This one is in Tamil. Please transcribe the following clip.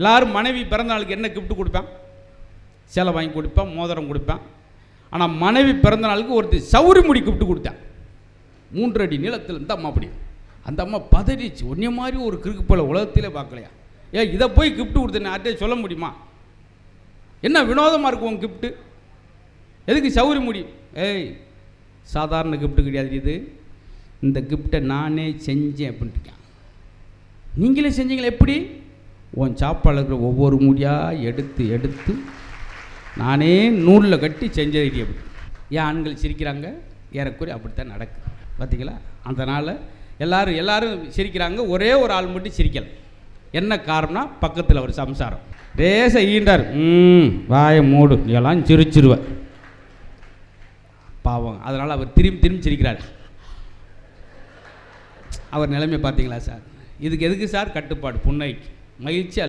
எல்லோரும் மனைவி பிறந்த நாளுக்கு என்ன கிஃப்ட் கொடுப்பேன்? சேலை வாங்கி கொடுப்பேன், மோதிரம் கொடுப்பேன். ஆனால் மனைவி பிறந்த நாளுக்கு ஒருத்தர் சௌரி முடி கிஃப்ட் கொடுத்தேன். 3 அடி நீளத்தில் இந்த அம்மா அப்படி. அந்த அம்மா பதறிச்சு, ஒன்னே மாதிரி ஒரு கிறுக்கு போல உலகத்திலே பார்க்கலையா? இதை போய் கிஃப்ட் கொடுத்தேன்னு யார்ட்டே சொல்ல முடியுமா? என்ன வினோதமாக இருக்கும் உன் கிஃப்ட்டு? எதுக்கு சௌரி முடி? சாதாரண கிஃப்ட்டு கிடையாது இது. இந்த கிஃப்டை நானே செஞ்சேன் அப்படின்ட்டுருக்கேன். நீங்களே செஞ்சீங்களா? எப்படி? உன் சாப்பாடு இருக்கிற ஒவ்வொரு முடியாக எடுத்து எடுத்து நானே நூலில் கட்டி செஞ்சது அப்படி. ஏன் ஆண்கள் சிரிக்கிறாங்க? ஏறக்குறைய அப்படித்தான் நடக்குது. பார்த்தீங்களா? அதனால் எல்லாரும் சிரிக்கிறாங்க, ஒரே ஒரு ஆள் மட்டும் சிரிக்கலை. என்ன காரணம்னா பக்கத்தில் ஒரு சம்சாரம் ரேச ஈண்டார். வாயை மூடு, எல்லாம் சிரிச்சிருவேன் பாவம். அதனால் அவர் திரும்பி சிரிக்கிறார். அவர் நிலைமை பார்த்தீங்களா சார்? இதுக்கு எதுக்கு சார் கட்டுப்பாடு? புன்னைக்கு மகிழ்ச்சி.